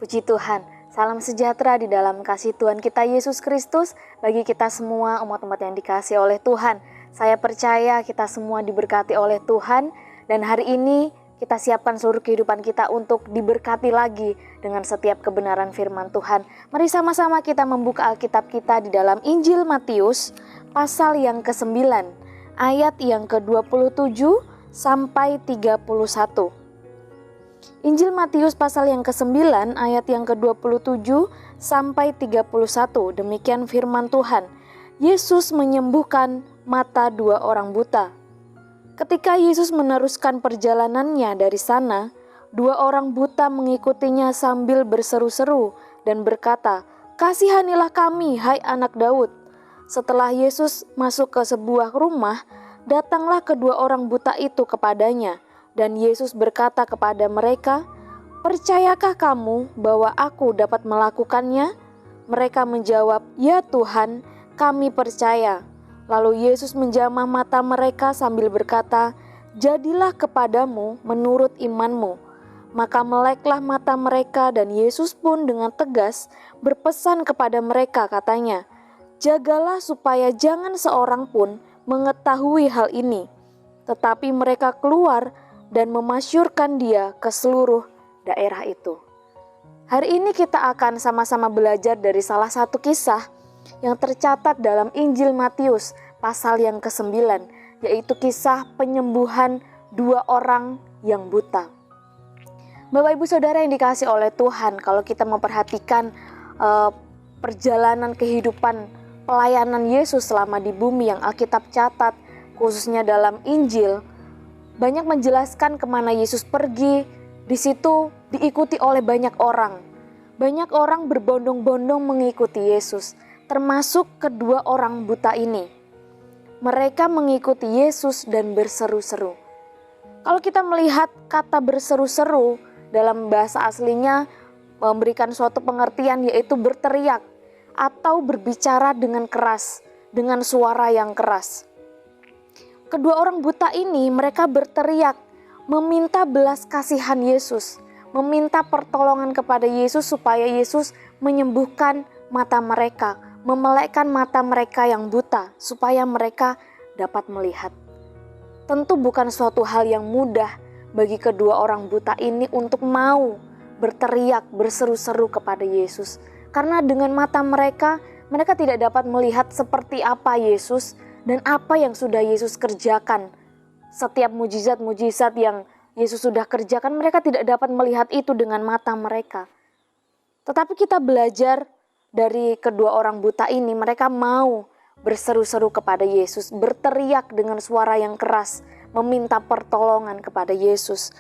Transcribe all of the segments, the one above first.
Puji Tuhan, salam sejahtera di dalam kasih Tuhan kita Yesus Kristus bagi kita semua umat-umat yang dikasihi oleh Tuhan. Saya percaya kita semua diberkati oleh Tuhan dan hari ini kita siapkan seluruh kehidupan kita untuk diberkati lagi dengan setiap kebenaran firman Tuhan. Mari sama-sama kita membuka Alkitab kita di dalam Injil Matius pasal yang ke-9 ayat yang ke-27 sampai 31. Injil Matius pasal yang ke-9 ayat yang ke-27 sampai 31. Demikian firman Tuhan. Yesus menyembuhkan mata 2 orang buta. Ketika Yesus meneruskan perjalanannya dari sana, 2 orang buta mengikutinya sambil berseru-seru dan berkata, "Kasihanilah kami, hai anak Daud." Setelah Yesus masuk ke sebuah rumah, datanglah kedua orang buta itu kepadanya. Dan Yesus berkata kepada mereka, "Percayakah kamu bahwa aku dapat melakukannya?" Mereka menjawab, "Ya Tuhan, kami percaya." Lalu Yesus menjamah mata mereka sambil berkata, "Jadilah kepadamu menurut imanmu." Maka meleklah mata mereka dan Yesus pun dengan tegas berpesan kepada mereka katanya, "Jagalah supaya jangan seorang pun mengetahui hal ini." Tetapi mereka keluar dan memasyurkan dia ke seluruh daerah itu. Hari ini kita akan sama-sama belajar dari salah satu kisah yang tercatat dalam Injil Matius pasal yang ke-9, yaitu kisah penyembuhan 2 orang yang buta. Bapak Ibu Saudara yang dikasihi oleh Tuhan, kalau kita memperhatikan perjalanan kehidupan pelayanan Yesus selama di bumi yang Alkitab catat, khususnya dalam Injil, banyak menjelaskan kemana Yesus pergi. Di situ diikuti oleh banyak orang. Banyak orang berbondong-bondong mengikuti Yesus, termasuk kedua orang buta ini. Mereka mengikuti Yesus dan berseru-seru. Kalau kita melihat kata berseru-seru dalam bahasa aslinya memberikan suatu pengertian, yaitu berteriak atau berbicara dengan keras, dengan suara yang keras. Kedua orang buta ini mereka berteriak, meminta belas kasihan Yesus, meminta pertolongan kepada Yesus supaya Yesus menyembuhkan mata mereka, memelekkan mata mereka yang buta, supaya mereka dapat melihat. Tentu bukan suatu hal yang mudah bagi kedua orang buta ini untuk mau berteriak, berseru-seru kepada Yesus. Karena dengan mata mereka, mereka tidak dapat melihat seperti apa Yesus, dan apa yang sudah Yesus kerjakan. Setiap mujizat-mujizat yang Yesus sudah kerjakan, mereka tidak dapat melihat itu dengan mata mereka. Tetapi kita belajar dari kedua orang buta ini, mereka mau berseru-seru kepada Yesus, berteriak dengan suara yang keras, meminta pertolongan kepada Yesus.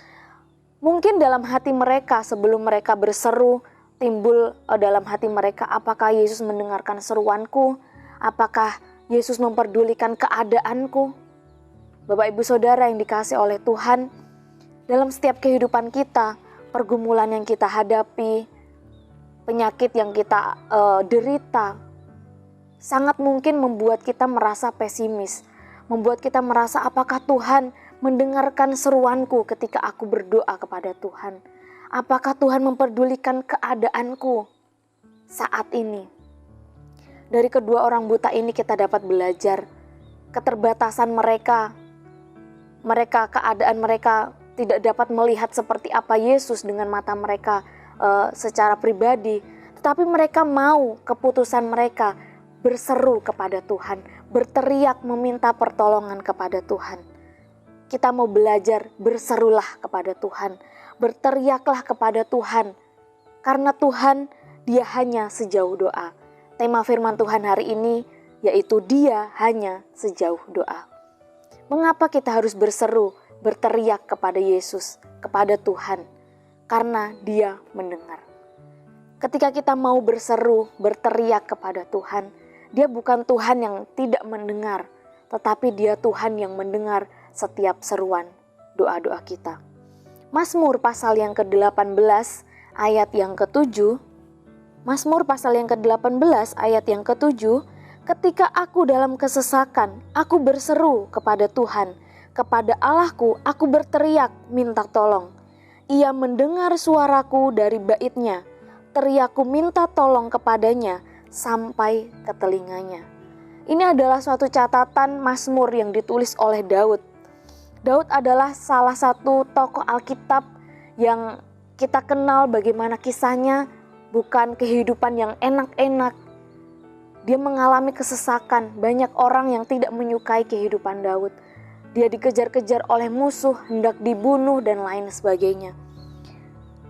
Mungkin dalam hati mereka sebelum mereka berseru, timbul dalam hati mereka, apakah Yesus mendengarkan seruanku? Apakah Yesus memperdulikan keadaanku? Bapak Ibu Saudara yang dikasihi oleh Tuhan, dalam setiap kehidupan kita, pergumulan yang kita hadapi, penyakit yang kita derita, sangat mungkin membuat kita merasa pesimis, membuat kita merasa apakah Tuhan mendengarkan seruanku ketika aku berdoa kepada Tuhan? Apakah Tuhan memperdulikan keadaanku saat ini? Dari kedua orang buta ini kita dapat belajar keterbatasan mereka. Keadaan mereka tidak dapat melihat seperti apa Yesus dengan mata mereka secara pribadi. Tetapi mereka mau keputusan mereka berseru kepada Tuhan, berteriak meminta pertolongan kepada Tuhan. Kita mau belajar berserulah kepada Tuhan, berteriaklah kepada Tuhan. Karena Tuhan, Dia hanya sejauh doa. Tema firman Tuhan hari ini yaitu Dia hanya sejauh doa. Mengapa kita harus berseru, berteriak kepada Yesus, kepada Tuhan? Karena Dia mendengar. Ketika kita mau berseru, berteriak kepada Tuhan, Dia bukan Tuhan yang tidak mendengar, tetapi Dia Tuhan yang mendengar setiap seruan doa-doa kita. Mazmur pasal yang ke-18 ayat yang ke-7. Mazmur pasal yang ke-18 ayat yang ke-7, "Ketika aku dalam kesesakan, aku berseru kepada Tuhan, kepada Allahku aku berteriak minta tolong. Ia mendengar suaraku dari baitnya, teriakku minta tolong kepadanya sampai ke telinganya. Ini adalah suatu catatan Mazmur yang ditulis oleh Daud. Daud adalah salah satu tokoh Alkitab yang kita kenal bagaimana kisahnya bukan kehidupan yang enak-enak. Dia mengalami kesesakan, banyak orang yang tidak menyukai kehidupan Daud. Dia dikejar-kejar oleh musuh, hendak dibunuh dan lain sebagainya.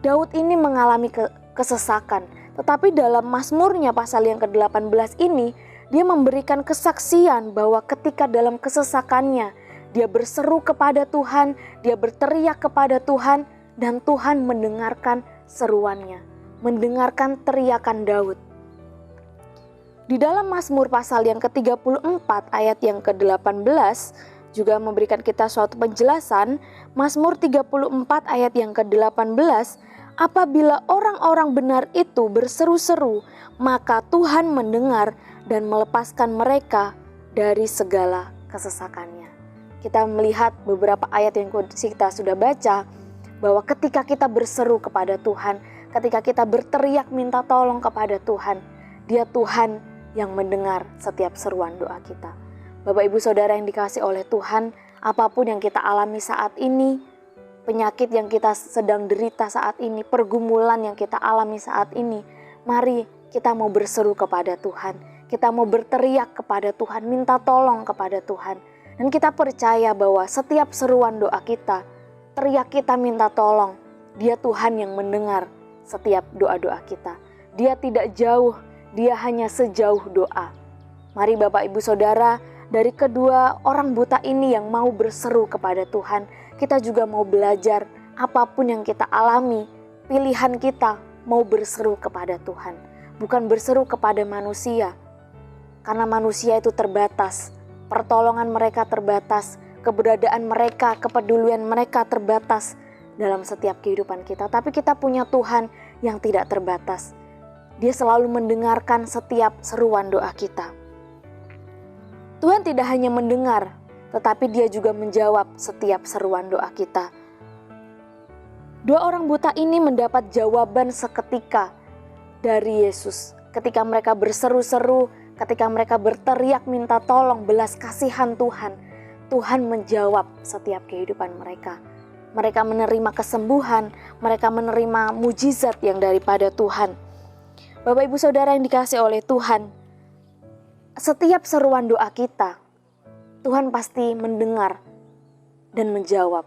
Daud ini mengalami kesesakan, tetapi dalam Mazmurnya pasal yang ke-18 ini, dia memberikan kesaksian bahwa ketika dalam kesesakannya, dia berseru kepada Tuhan, dia berteriak kepada Tuhan, dan Tuhan mendengarkan seruannya, mendengarkan teriakan Daud. Di dalam Mazmur pasal yang ke-34 ayat yang ke-18 juga memberikan kita suatu penjelasan. Mazmur 34 ayat yang ke-18, apabila orang-orang benar itu berseru-seru, maka Tuhan mendengar dan melepaskan mereka dari segala kesesakannya. Kita melihat beberapa ayat yang kita sudah baca, bahwa ketika kita berseru kepada Tuhan, ketika kita berteriak minta tolong kepada Tuhan, Dia Tuhan yang mendengar setiap seruan doa kita. Bapak Ibu Saudara yang dikasihi oleh Tuhan, apapun yang kita alami saat ini, penyakit yang kita sedang derita saat ini, pergumulan yang kita alami saat ini, mari kita mau berseru kepada Tuhan. Kita mau berteriak kepada Tuhan, minta tolong kepada Tuhan. Dan kita percaya bahwa setiap seruan doa kita, teriak kita minta tolong, Dia Tuhan yang mendengar setiap doa-doa kita. Dia tidak jauh, Dia hanya sejauh doa. Mari Bapak Ibu Saudara, dari kedua orang buta ini yang mau berseru kepada Tuhan, kita juga mau belajar apapun yang kita alami, pilihan kita mau berseru kepada Tuhan. Bukan berseru kepada manusia, karena manusia itu terbatas, pertolongan mereka terbatas, keberadaan mereka, kepedulian mereka terbatas dalam setiap kehidupan kita. Tapi kita punya Tuhan yang tidak terbatas. Dia selalu mendengarkan setiap seruan doa kita. Tuhan tidak hanya mendengar, tetapi Dia juga menjawab setiap seruan doa kita. Dua orang buta ini mendapat jawaban seketika dari Yesus. Ketika mereka berseru-seru, ketika mereka berteriak minta tolong belas kasihan Tuhan, Tuhan menjawab setiap kehidupan mereka. Mereka menerima kesembuhan, mereka menerima mujizat yang daripada Tuhan. Bapak Ibu Saudara yang dikasihi oleh Tuhan, setiap seruan doa kita, Tuhan pasti mendengar dan menjawab.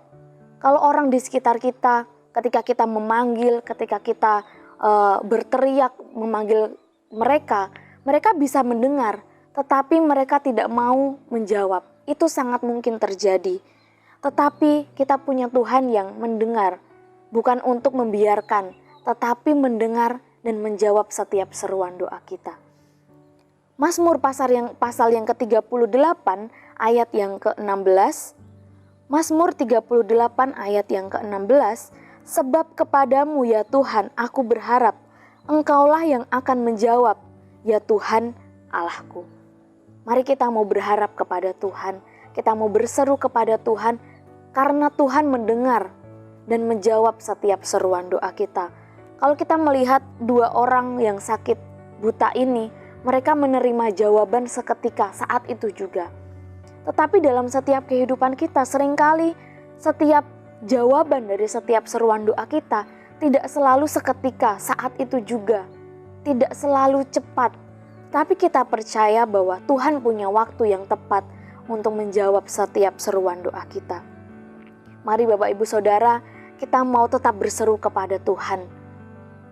Kalau orang di sekitar kita, ketika kita memanggil, ketika kita berteriak memanggil mereka, mereka bisa mendengar, tetapi mereka tidak mau menjawab. Itu sangat mungkin terjadi. Tetapi kita punya Tuhan yang mendengar, bukan untuk membiarkan, tetapi mendengar dan menjawab setiap seruan doa kita. Mazmur pasal yang ke-38 ayat yang ke-16. Mazmur 38 ayat yang ke-16. Sebab kepadamu ya Tuhan aku berharap, Engkaulah yang akan menjawab, ya Tuhan Allahku. Mari kita mau berharap kepada Tuhan, kita mau berseru kepada Tuhan, karena Tuhan mendengar dan menjawab setiap seruan doa kita. Kalau kita melihat dua orang yang sakit buta ini, mereka menerima jawaban seketika saat itu juga. Tetapi dalam setiap kehidupan kita, seringkali setiap jawaban dari setiap seruan doa kita tidak selalu seketika saat itu juga. Tidak selalu cepat. Tapi kita percaya bahwa Tuhan punya waktu yang tepat untuk menjawab setiap seruan doa kita. Mari Bapak Ibu Saudara, kita mau tetap berseru kepada Tuhan.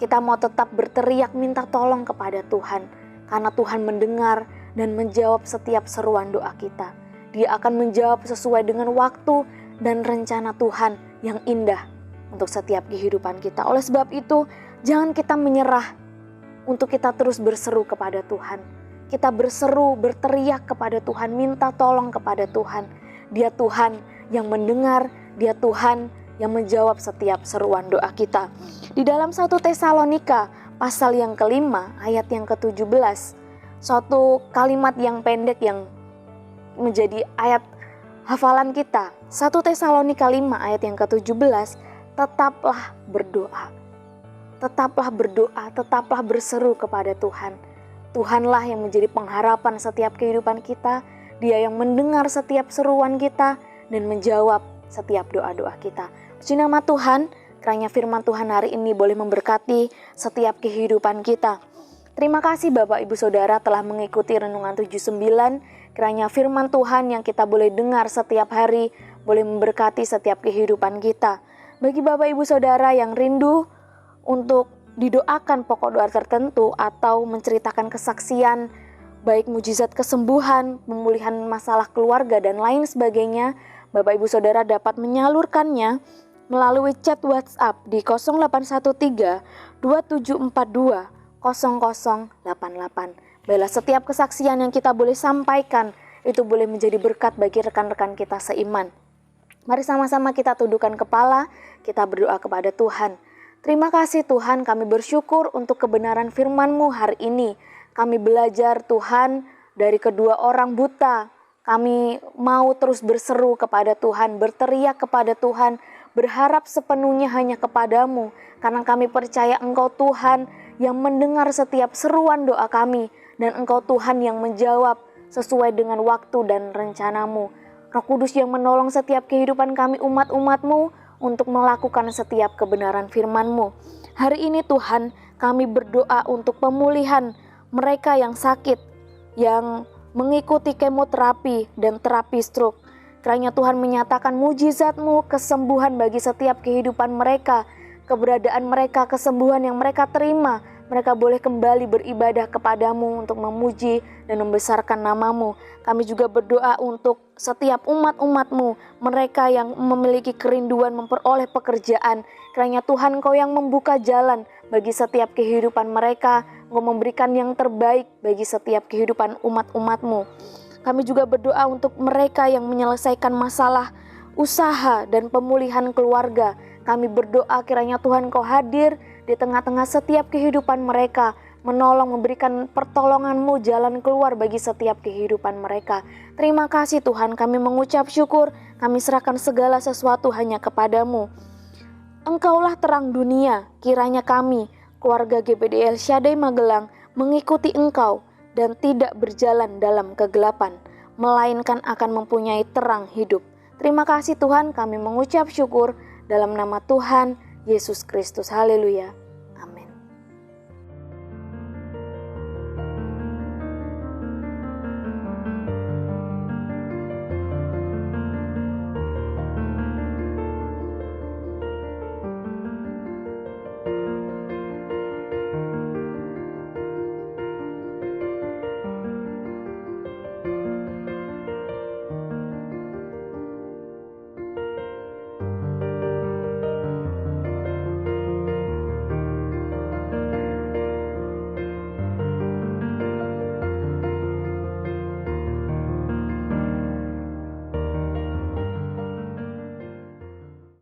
Kita mau tetap berteriak minta tolong kepada Tuhan. Karena Tuhan mendengar dan menjawab setiap seruan doa kita. Dia akan menjawab sesuai dengan waktu dan rencana Tuhan yang indah untuk setiap kehidupan kita. Oleh sebab itu, jangan kita menyerah untuk kita terus berseru kepada Tuhan. Kita berseru, berteriak kepada Tuhan, minta tolong kepada Tuhan. Dia Tuhan yang mendengar, Dia Tuhan yang menjawab setiap seruan doa kita. Di dalam 1 Tesalonika pasal yang ke-5 ayat yang ke-17, suatu kalimat yang pendek yang menjadi ayat hafalan kita. 1 Tesalonika 5 ayat yang ke-17, tetaplah berdoa. tetaplah berdoa, tetaplah berseru kepada Tuhan. Tuhanlah yang menjadi pengharapan setiap kehidupan kita. Dia yang mendengar setiap seruan kita dan menjawab setiap doa-doa kita. Puji nama Tuhan, kiranya firman Tuhan hari ini boleh memberkati setiap kehidupan kita. Terima kasih Bapak Ibu Saudara telah mengikuti Renungan 79. Kiranya firman Tuhan yang kita boleh dengar setiap hari boleh memberkati setiap kehidupan kita. Bagi Bapak Ibu Saudara yang rindu untuk didoakan pokok doa tertentu atau menceritakan kesaksian, baik mujizat kesembuhan, pemulihan masalah keluarga, dan lain sebagainya, Bapak Ibu Saudara dapat menyalurkannya melalui chat WhatsApp di 0813 2742 0088. Baiklah, setiap kesaksian yang kita boleh sampaikan itu boleh menjadi berkat bagi rekan-rekan kita seiman. Mari sama-sama kita tundukkan kepala, kita berdoa kepada Tuhan. Terima kasih Tuhan, kami bersyukur untuk kebenaran firman-Mu hari ini. Kami belajar Tuhan dari kedua orang buta. Kami mau terus berseru kepada Tuhan, berteriak kepada Tuhan, berharap sepenuhnya hanya kepadamu. Karena kami percaya Engkau Tuhan yang mendengar setiap seruan doa kami. Dan Engkau Tuhan yang menjawab sesuai dengan waktu dan rencana-Mu. Roh Kudus yang menolong setiap kehidupan kami umat-umat-Mu untuk melakukan setiap kebenaran firman-Mu. Hari ini Tuhan, kami berdoa untuk pemulihan mereka yang sakit, yang mengikuti kemoterapi dan terapi stroke. Kiranya Tuhan menyatakan mujizat-Mu, kesembuhan bagi setiap kehidupan mereka, keberadaan mereka, kesembuhan yang mereka terima. Mereka boleh kembali beribadah kepadamu untuk memuji dan membesarkan nama-Mu. Kami juga berdoa untuk setiap umat-umat-Mu, mereka yang memiliki kerinduan memperoleh pekerjaan. Kiranya Tuhan Engkau yang membuka jalan bagi setiap kehidupan mereka, Engkau memberikan yang terbaik bagi setiap kehidupan umat-umat-Mu. Kami juga berdoa untuk mereka yang menyelesaikan masalah usaha dan pemulihan keluarga. Kami berdoa kiranya Tuhan Engkau hadir di tengah-tengah setiap kehidupan mereka, menolong, memberikan pertolongan-Mu, jalan keluar bagi setiap kehidupan mereka. Terima kasih Tuhan, kami mengucap syukur, kami serahkan segala sesuatu hanya kepadamu. Engkaulah terang dunia, kiranya kami, keluarga GBD El Shaddai Magelang, mengikuti Engkau dan tidak berjalan dalam kegelapan, melainkan akan mempunyai terang hidup. Terima kasih Tuhan, kami mengucap syukur dalam nama Tuhan Yesus Kristus. Haleluya.